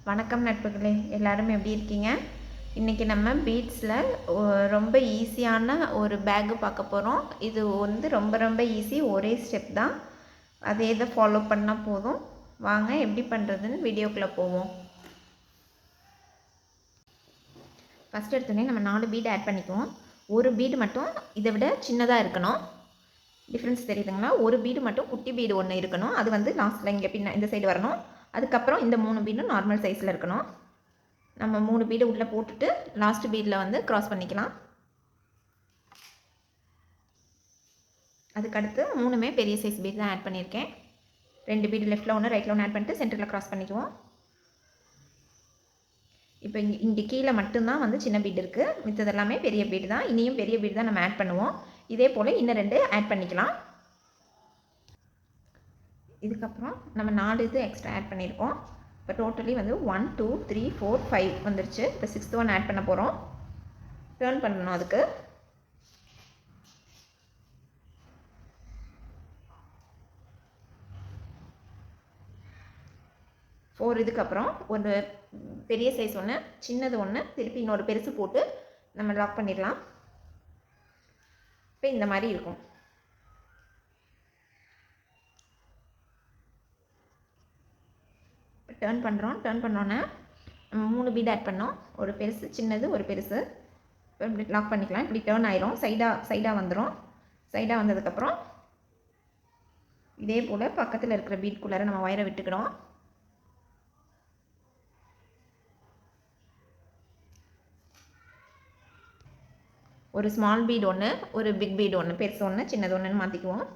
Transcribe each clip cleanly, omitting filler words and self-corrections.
வணக்கம் நட்புகளே, எல்லாரும் எப்படி இருக்கீங்க? இன்றைக்கி நம்ம பீட்ஸில் ரொம்ப ஈஸியான ஒரு பேக்கு பார்க்க போகிறோம். இது வந்து ரொம்ப ரொம்ப ஈஸி, ஒரே ஸ்டெப் தான். அதே இதை ஃபாலோ பண்ணால் போதும். வாங்க எப்படி பண்ணுறதுன்னு வீடியோக்குள்ளே போவோம். ஃபஸ்ட் எடுத்தோடனே நம்ம 4 பீடு ஆட் பண்ணிக்குவோம். ஒரு பீடு மட்டும் இதை விட சின்னதாக இருக்கணும். டிஃப்ரென்ஸ் தெரியுதுங்களா? ஒரு பீடு மட்டும் குட்டி பீடு ஒன்று இருக்கணும். அது வந்து லாஸ்ட்டில் இங்கே இந்த சைடு வரணும். அதுக்கப்புறம் இந்த 3 பீடும் நார்மல் சைஸில் இருக்கணும். நம்ம 3 பீடு உள்ளே போட்டுட்டு லாஸ்ட் பீடில் வந்து க்ராஸ் பண்ணிக்கலாம். அதுக்கடுத்து 3மே பெரிய சைஸ் பீட் தான் ஆட் பண்ணியிருக்கேன். 2 பீடு லெஃப்ட்டில் ஒன்று ரைட்டில் ஒன்று ஆட் பண்ணிட்டு சென்டரில் க்ராஸ் பண்ணிக்குவோம். இப்போ இங்கே கீழே மட்டும்தான் வந்து சின்ன பீடு இருக்குது, மித்தது எல்லாமே பெரிய பீடு தான். இனியும் பெரிய பீடு தான் நம்ம ஆட் பண்ணுவோம். இதே போல் இன்னும் 2 ஆட் பண்ணிக்கலாம். இதுக்கப்புறம் நம்ம 4 இது எக்ஸ்ட்ரா ஆட் பண்ணியிருக்கோம். இப்போ டோட்டலி வந்து 1 2 3 4 5 வந்துருச்சு. இப்போ 6th ஒன் ஆட் பண்ண போகிறோம். டர்ன் பண்ணணும். அதுக்கு 4 இதுக்கப்புறம் ஒரு பெரிய சைஸ் ஒன்று, சின்னது ஒன்று, திருப்பி இன்னொரு பெருசு போட்டு நம்ம லாக் பண்ணிடலாம். இப்போ இந்த மாதிரி இருக்கும். டர்ன் பண்ணுறோம். டர்ன் பண்ணோன்னே நம்ம 3 பீட் ஆட் பண்ணோம். ஒரு பெருசு, சின்னது, ஒரு பெருசு. இப்போ இப்படி லாக் பண்ணிக்கலாம். இப்படி டர்ன் ஆயிரும். சைடாக வந்துடும். சைடாக வந்ததுக்கப்புறம் இதே போல் பக்கத்தில் இருக்கிற பீட்குள்ளார நம்ம வயரை விட்டுக்கிறோம். ஒரு ஸ்மால் பீட் ஒன்று, ஒரு பிக் பீட் ஒன்று, பெருசு ஒன்று, சின்னது ஒன்றுன்னு மாற்றிக்குவோம்.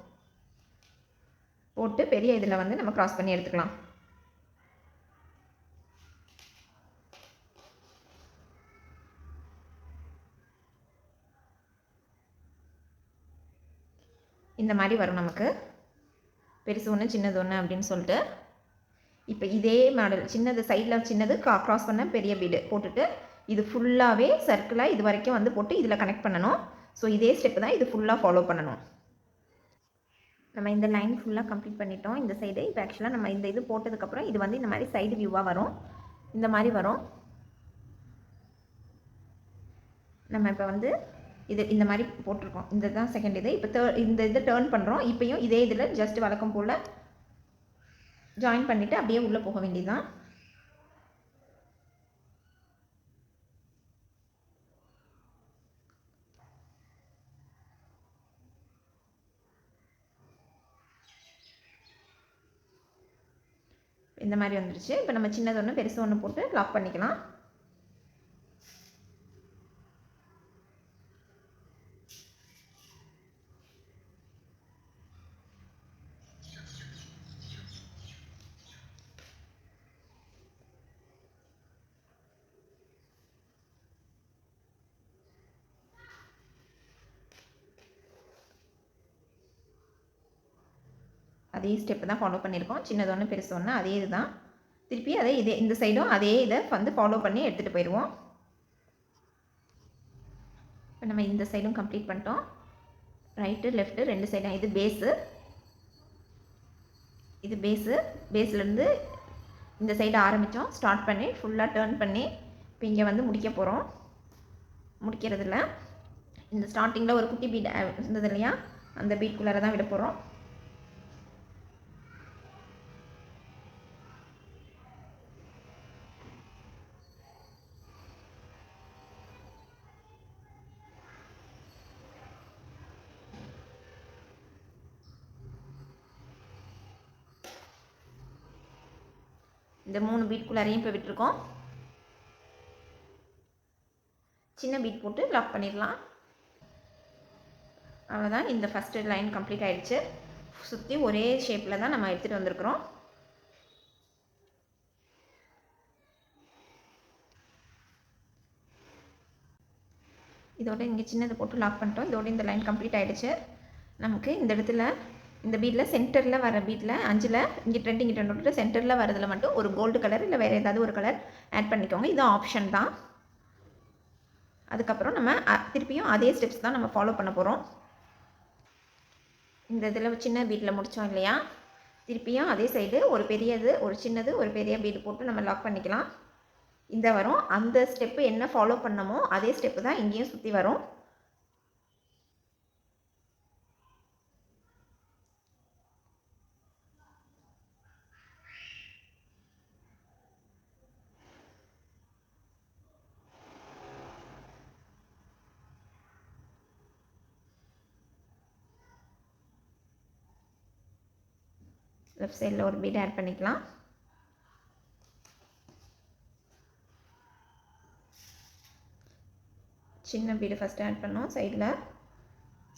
போட்டு பெரிய இதில் வந்து நம்ம க்ராஸ் பண்ணி எடுத்துக்கலாம். இந்த மாதிரி வரும் நமக்கு, பெருசு ஒன்று சின்னது ஒன்று அப்படின்னு சொல்லிட்டு. இப்போ இதே மாடல் சின்னது சைடில் சின்னது க்ராஸ் பண்ண பெரிய பீடு போட்டுட்டு இது ஃபுல்லாகவே சர்க்கிளாக இது வரைக்கும் வந்து போட்டு இதில் கனெக்ட் பண்ணணும். ஸோ இதே ஸ்டெப்பு தான் இது ஃபுல்லாக ஃபாலோ பண்ணணும். நம்ம இந்த லைன் ஃபுல்லாக கம்ப்ளீட் பண்ணிட்டோம். இந்த சைடு இப்போ ஆக்சுவலாக நம்ம இந்த இது போட்டதுக்கப்புறம் இது வந்து இந்த மாதிரி சைடு வியூவாக வரும். இந்த மாதிரி வரும். நம்ம இப்போ வந்து இது இந்த மாதிரி போட்டிருக்கோம். இந்த தான் செகண்ட் இது. இப்போ இந்த இதை டர்ன் பண்ணுறோம். இப்போயும் இதே இதில் ஜஸ்ட் வழக்கம் போல் ஜாயின் பண்ணிவிட்டு அப்படியே உள்ளே போக வேண்டியதுதான். இந்த மாதிரி வந்துடுச்சு. இப்போ நம்ம சின்னது ஒன்று பெருசு ஒன்று போட்டு லாக் பண்ணிக்கலாம். அதே ஸ்டெப்பு தான் ஃபாலோ பண்ணியிருக்கோம். சின்னது ஒன்று பெருசு ஒன்று அதே இது தான். திருப்பி அதே இந்த சைடும் அதே இதை வந்து ஃபாலோ பண்ணி எடுத்துகிட்டு போயிடுவோம். இப்போ நம்ம இந்த சைடும் கம்ப்ளீட் பண்ணிட்டோம். ரைட்டு லெஃப்ட்டு 2 சைடும். இது பேஸு, இது பேஸ்லேருந்து இந்த சைடு ஆரம்பித்தோம். ஸ்டார்ட் பண்ணி ஃபுல்லாக டர்ன் பண்ணி இப்போ இங்கே வந்து முடிக்க போகிறோம். முடிக்கிறதுல இந்த ஸ்டார்டிங்கில் ஒரு குட்டி பீட் இருந்தது இல்லையா, அந்த பீட்குள்ளார தான் விட போகிறோம். இந்த 3 பீட்குள்ளாரையும் இப்போ விட்டுருக்கோம். சின்ன பீட் போட்டு லாக் பண்ணிடலாம். அவ்வளோதான். இந்த ஃபஸ்ட்டு லைன் கம்ப்ளீட் ஆகிடுச்சு. சுற்றி ஒரே ஷேப்பில் தான் நம்ம எடுத்துகிட்டு வந்திருக்கிறோம். இதோட இங்கே சின்னது போட்டு லாக் பண்ணிட்டோம். இதோட இந்த லைன் கம்ப்ளீட் ஆகிடுச்சு. நமக்கு இந்த இடத்துல இந்த பீட்டில் சென்டரில் வர பீட்டில் 5ல் இங்கே 2 இங்கே 2 விட்டு சென்டரில் வரதில் மட்டும் ஒரு கோல்டு கலர் இல்லை வேறு ஏதாவது ஒரு கலர் ஆட் பண்ணிக்கோங்க. இது ஆப்ஷன் தான். அதுக்கப்புறம் நம்ம திருப்பியும் அதே ஸ்டெப்ஸ் தான் நம்ம ஃபாலோ பண்ண போகிறோம். இந்த இதில் சின்ன பீட்டில் முடித்தோம் இல்லையா, திருப்பியும் அதே சைடு ஒரு பெரியது ஒரு சின்னது ஒரு பெரிய பீடு போட்டு நம்ம லாக் பண்ணிக்கலாம். இந்த வரும். அந்த ஸ்டெப்பு என்ன ஃபாலோ பண்ணமோ அதே ஸ்டெப்பு தான் இங்கேயும் சுற்றி வரும். லெஃப்ட் சைடில் ஒரு பீட் ஆட் பண்ணிக்கலாம். சின்ன பீடு ஃபஸ்ட்டு ஆட் பண்ணோம் சைடில்,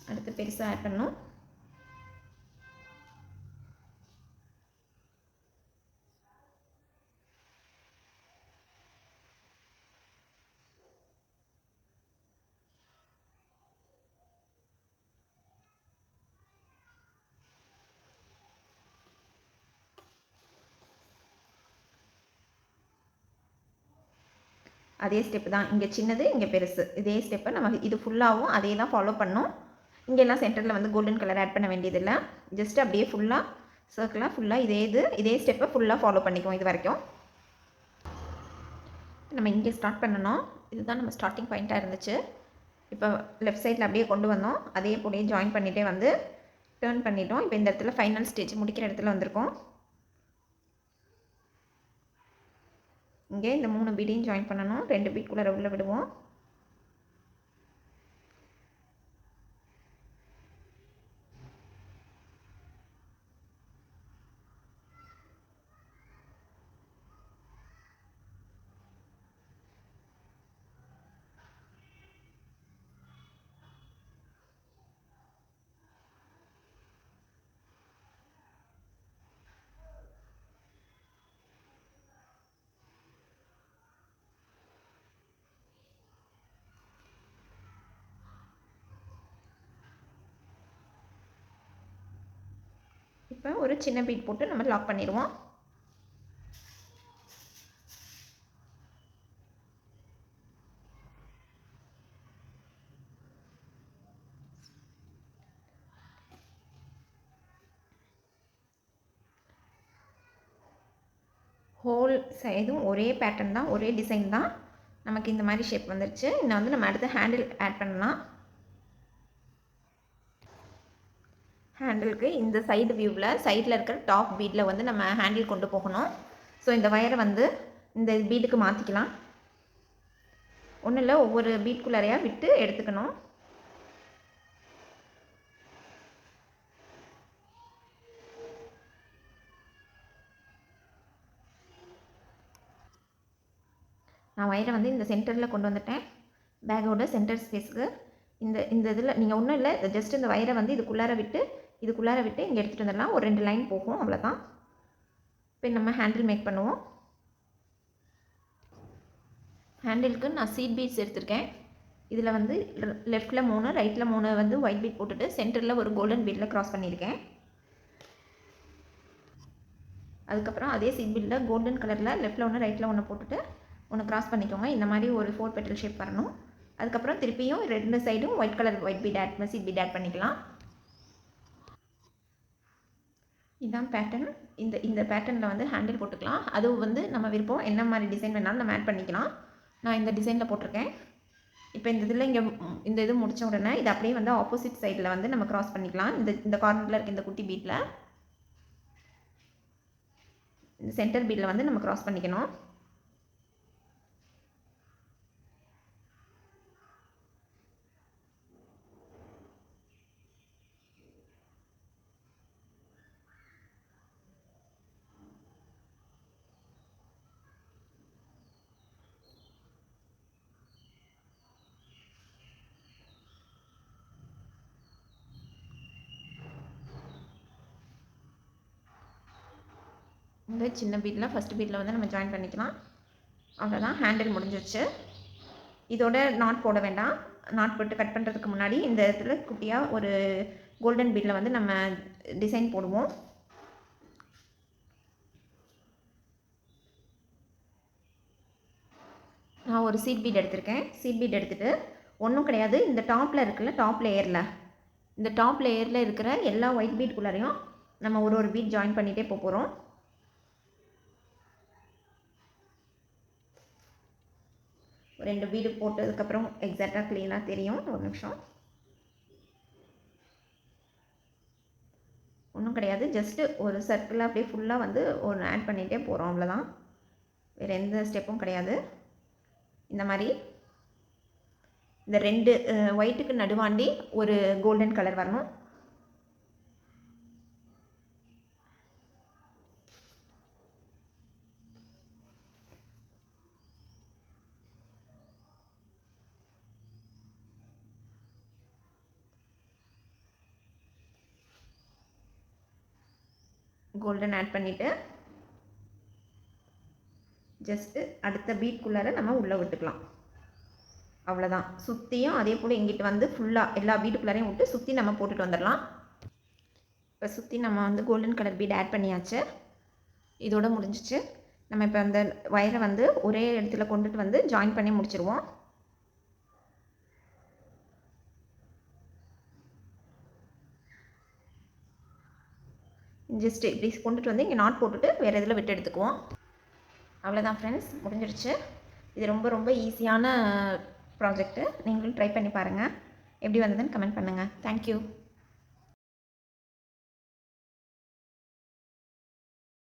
அடுத்து பெருசாக ஆட் பண்ணோம். அதே ஸ்டெப்பு தான், இங்கே சின்னது இங்கே பெருசு, இதே ஸ்டெப்பை நம்ம இது ஃபுல்லாகவும் அதே தான் ஃபாலோ பண்ணோம். இங்கெல்லாம் சென்டரில் வந்து கோல்டன் கலர் ஆட் பண்ண வேண்டியதில்லை. ஜஸ்ட் அப்படியே ஃபுல்லாக சர்க்கிளாக ஃபுல்லாக இதே ஸ்டெப்பை ஃபுல்லாக ஃபாலோ பண்ணிக்குவோம் இது வரைக்கும். நம்ம இங்கே ஸ்டார்ட் பண்ணணும். இதுதான் நம்ம ஸ்டார்டிங் பாயிண்ட்டாக இருந்துச்சு. இப்போ லெஃப்ட் சைடில் அப்படியே கொண்டு வந்தோம். அதே போலேயே ஜாயின் பண்ணிகிட்டே வந்து டேர்ன் பண்ணிட்டோம். இப்போ இந்த இடத்துல ஃபைனல் ஸ்டேஜ் முடிக்கிற இடத்துல வந்திருக்கோம். இங்கே இந்த 3 பீடையும் ஜாயின் பண்ணணும். 2 பீட்குள்ளே உள்ள விடுவோம். இப்போ ஒரு சின்ன பீட் போட்டு நம்ம லாக் பண்ணிடுவோம். ஹோல் சைடும் ஒரே பேட்டர்ன் தான், ஒரே டிசைன் தான். நமக்கு இந்த மாதிரி ஷேப் வந்துருச்சு. இன்னும் வந்து நம்ம அடுத்து ஹேண்டில் ஆட் பண்ணலாம். ஹேண்டிலுக்கு இந்த சைடு வியூவில் சைடில் இருக்கிற டாப் பீடில் வந்து நம்ம ஹேண்டில் கொண்டு போகணும். ஸோ இந்த வயரை வந்து இந்த பீடுக்கு மாற்றிக்கலாம். ஒன்றும் இல்லை, ஒவ்வொரு பீட்குள்ளாரையாக விட்டு எடுத்துக்கணும். நான் வயரை வந்து இந்த சென்டரில் கொண்டு வந்துட்டேன். பேக்கோட சென்டர் ஸ்பேஸுக்கு இந்த இதில் நீங்கள் ஒன்றும் இல்லை, ஜஸ்ட் இந்த வயரை வந்து இதுக்குள்ளார விட்டு இங்கே எடுத்துகிட்டு வந்துடலாம். ஒரு 2 லைன் போகும், அவ்வளோதான். இப்போ நம்ம ஹேண்டில் மேக் பண்ணுவோம். ஹேண்டிலுக்கு நான் சீட் பீட்ஸ் எடுத்திருக்கேன். இதில் வந்து லெஃப்ட்டில் 3 ரைட்டில் 3 வந்து ஒயிட் பீட் போட்டுட்டு சென்டரில் ஒரு கோல்டன் பீடில் க்ராஸ் பண்ணியிருக்கேன். அதுக்கப்புறம் அதே சீட் பீடில் கோல்டன் கலரில் லெஃப்ட்டில் 1 ரைட்டில் 1 போட்டுட்டு ஒன்று க்ராஸ் பண்ணிக்கோங்க. இந்த மாதிரி ஒரு 4 பெட்டல் ஷேப் வரணும். அதுக்கப்புறம் திருப்பியும் 2 சைடும் ஒயிட் கலர் சீட் பீட் ஆட் பண்ணிக்கலாம். இதுதான் பேட்டர்ன். இந்த பேட்டர்னில் வந்து ஹேண்டில் போட்டுக்கலாம். அது வந்து நம்ம விருப்பம், என்ன மாதிரி டிசைன் வேணாலும் நம்ம ஆட் பண்ணிக்கலாம். நான் இந்த டிசைனில் போட்டிருக்கேன். இப்போ இந்த இதில் இந்த இது முடித்த உடனே இது அப்படியே வந்து ஆப்போசிட் சைடில் வந்து நம்ம க்ராஸ் பண்ணிக்கலாம். இந்த கார்னரில் இருக்க இந்த குட்டி பீட்டில் இந்த சென்டர் பீட்டில் வந்து நம்ம க்ராஸ் பண்ணிக்கணும். இந்த சின்ன பீட்டில் ஃபஸ்ட் பீட்டில் வந்து நம்ம ஜாயின் பண்ணிக்கலாம். அவ்வளோதான், ஹேண்டில் முடிஞ்சிருச்சு. இதோட நாட் போட வேண்டாம். நாட் போட்டு கட் பண்ணுறதுக்கு முன்னாடி இந்த இடத்துல குட்டியாக ஒரு கோல்டன் பீட்டில் வந்து நம்ம டிசைன் போடுவோம். நான் ஒரு சீட் பீட் எடுத்திருக்கேன். சீட் பீட் எடுத்துகிட்டு ஒன்றும் கிடையாது, இந்த டாப்பில் இருக்குல்ல, டாப் லேயரில் இருக்கிற எல்லா ஒயிட் பீட்குள்ளாரையும் நம்ம ஒரு பீட் ஜாயின் பண்ணிகிட்டே போகிறோம். ரெண்டு பீடு போட்டதுக்கப்புறம் எக்ஸாக்டாக க்ளீனாக தெரியும். ஒரு நிமிஷம். ஒன்றும் கிடையாது, ஜஸ்ட்டு ஒரு சர்க்கிளாக அப்படியே ஃபுல்லாக வந்து ஒன்று ஆட் பண்ணிகிட்டே போகிறோம், அவ்வளோதான். வேறு எந்த ஸ்டெப்பும் கிடையாது. இந்த மாதிரி இந்த ரெண்டு ஒயிட்டுக்கு நடுவாண்டி ஒரு கோல்டன் கலர் வரணும். கோல்டன் ஆட் பண்ணிவிட்டு ஜஸ்ட்டு அடுத்த பீட்குள்ளார நம்ம உள்ளே விட்டுக்கலாம். அவ்வளோதான். சுற்றியும் அதே போல் இங்கிட்டு வந்து ஃபுல்லாக எல்லா பீடுக்குள்ளாரையும் விட்டு சுற்றி நம்ம போட்டுட்டு வந்துடலாம். இப்போ சுற்றி நம்ம வந்து கோல்டன் கலர் பீட் ஆட் பண்ணியாச்சு. இதோட முடிஞ்சிச்சு. நம்ம இப்போ அந்த வயரை வந்து ஒரே இடத்துல கொண்டுட்டு வந்து ஜாயின் பண்ணி முடிச்சிருவோம். ஜஸ்ட்டு இப்படி கொண்டுட்டு வந்து இங்கே நாட் போட்டுட்டு வேறு இதில் விட்டு எடுத்துக்குவோம். அவ்வளோதான் ஃப்ரெண்ட்ஸ், முடிஞ்சிடுச்சு. இது ரொம்ப ரொம்ப ஈஸியான ப்ராஜெக்ட்டு. நீங்களும் ட்ரை பண்ணி பாருங்கள். எப்படி வந்ததுன்னு கமெண்ட் பண்ணுங்கள். தேங்க்யூ.